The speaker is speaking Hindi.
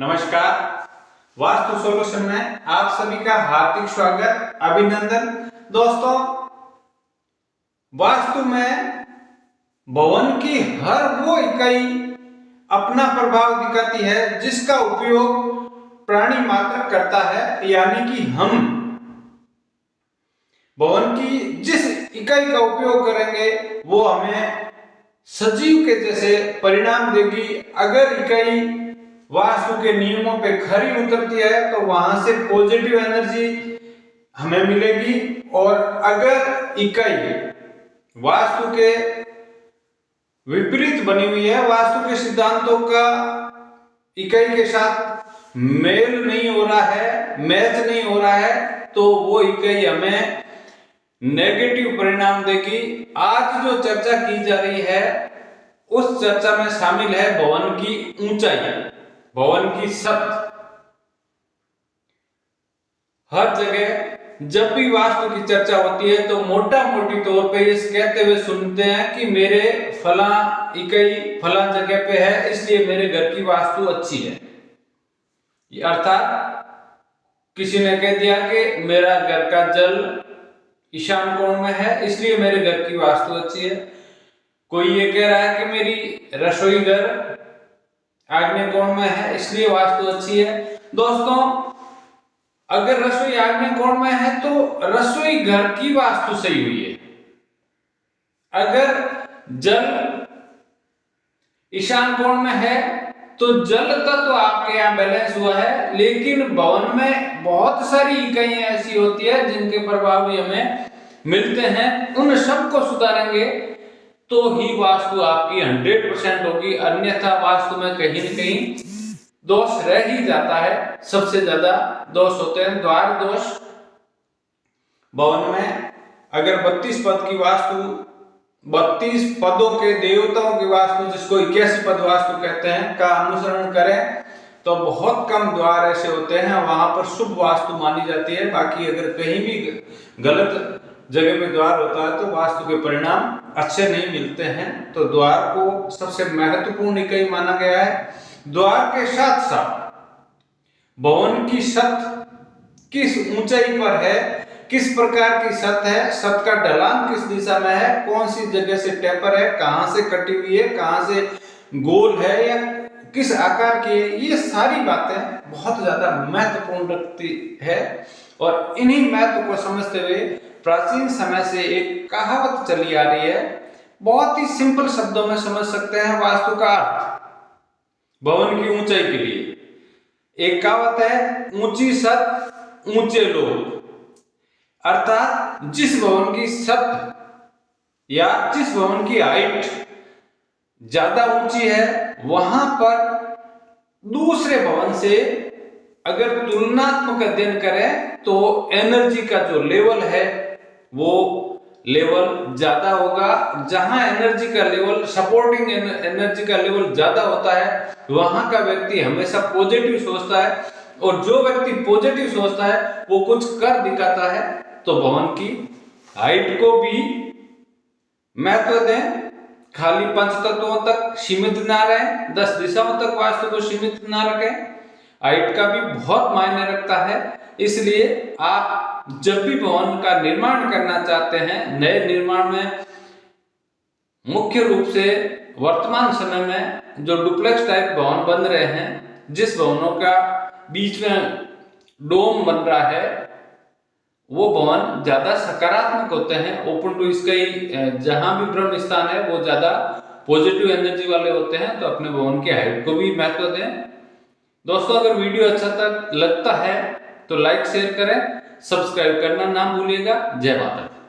नमस्कार। वास्तु सॉल्यूशन में आप सभी का हार्दिक स्वागत, अभिनंदन। दोस्तों, वास्तु में भवन की हर वो इकाई अपना प्रभाव दिखाती है जिसका उपयोग प्राणी मात्र करता है, यानी कि हम भवन की जिस इकाई का उपयोग करेंगे वो हमें सजीव के जैसे परिणाम देगी। अगर इकाई वास्तु के नियमों पे खरी उतरती है तो वहां से पॉजिटिव एनर्जी हमें मिलेगी, और अगर इकाई वास्तु के विपरीत बनी हुई है, वास्तु के सिद्धांतों का इकाई के साथ मेल नहीं हो रहा है, मैच नहीं हो रहा है, तो वो इकाई हमें नेगेटिव परिणाम देगी। आज जो चर्चा की जा रही है उस चर्चा में शामिल है भवन की ऊंचाई, भवन की छत। हर जगह जब भी वास्तु की चर्चा होती है तो मोटा मोटी तौर पे ये कहते हुए सुनते हैं कि मेरे फला इकाई फला जगह पे है, इसलिए मेरे घर की वास्तु अच्छी है। अर्थात किसी ने कह दिया कि मेरा घर का जल ईशान कोण में है, इसलिए मेरे घर की वास्तु अच्छी है। कोई ये कह रहा है कि मेरी रसोई घर आग्नेय कोण में है, इसलिए वास्तु अच्छी है। दोस्तों, अगर रसोई आग्नेय कोण में है तो रसोई घर की वास्तु सही हुई है। अगर जल ईशान कोण में है तो जल तत्व आपके यहाँ बैलेंस हुआ है, लेकिन भवन में बहुत सारी इकाइयां ऐसी होती है जिनके प्रभाव भी हमें मिलते हैं। उन सबको सुधारेंगे तो ही वास्तु आपकी 100% होगी, अन्यथा वास्तु में कहीं न कहीं दोष रह ही जाता है। सबसे ज्यादा दोष होते हैं द्वार दोष। भवन में अगर 32 पद की वास्तु, 32 पदों के देवताओं की वास्तु, जिसको 81 पद वास्तु कहते हैं, का अनुसरण करें तो बहुत कम द्वार ऐसे होते हैं वहां पर शुभ वास्तु मानी जाती है। बाकी अगर कहीं भी गलत जगह पे द्वार होता है तो वास्तु के परिणाम अच्छे नहीं मिलते हैं। तो द्वार को सबसे महत्वपूर्ण इकाई माना गया है। द्वार के साथ साथ भवन की छत किस ऊंचाई पर है, किस प्रकार की छत है, छत का ढलान किस दिशा में है, कौन सी जगह से टेपर है, कहां से कटी हुई है, कहां से गोल है या किस आकार की है, ये सारी बातें बहुत ज्यादा महत्वपूर्ण रखती है। और इन्हीं महत्व को समझते हुए प्राचीन समय से एक कहावत चली आ रही है, बहुत ही सिंपल शब्दों में समझ सकते हैं वास्तु का अर्थ भवन की ऊंचाई के लिए। एक कहावत है, ऊंची छत ऊंचे लोग। अर्थात जिस भवन की छत या जिस भवन की हाइट ज्यादा ऊंची है वहां पर दूसरे भवन से अगर तुलनात्मक अध्ययन करें तो एनर्जी का जो लेवल है वो लेवल ज्यादा होगा। जहां एनर्जी का लेवल, सपोर्टिंग एनर्जी का लेवल ज्यादा होता है वहां का व्यक्ति हमेशा पॉजिटिव सोचता है, और जो व्यक्ति पॉजिटिव सोचता है वो कुछ कर दिखाता है। तो भवन की हाइट को भी महत्व दें, खाली 5 तत्वों तक सीमित ना रहें, 10 दिशाओं तक वास्तु को सीमित ना रखें। हाइट का भी बहुत मायने रखता है। इसलिए आप जब भी भवन का निर्माण करना चाहते हैं, नए निर्माण में मुख्य रूप से वर्तमान समय में जो डुप्लेक्स टाइप भवन बन रहे हैं, जिस भवनों का बीच में डोम बन रहा है, वो भवन ज्यादा सकारात्मक होते हैं। ओपन टू स्काई जहां भी ब्रह्म स्थान है वो ज्यादा पॉजिटिव एनर्जी वाले होते हैं। तो अपने भवन की हाइट को भी महत्व दें। दोस्तों, अगर वीडियो अच्छा तक लगता है तो लाइक शेयर करें, सब्सक्राइब करना ना भूलिएगा। जय माता दी।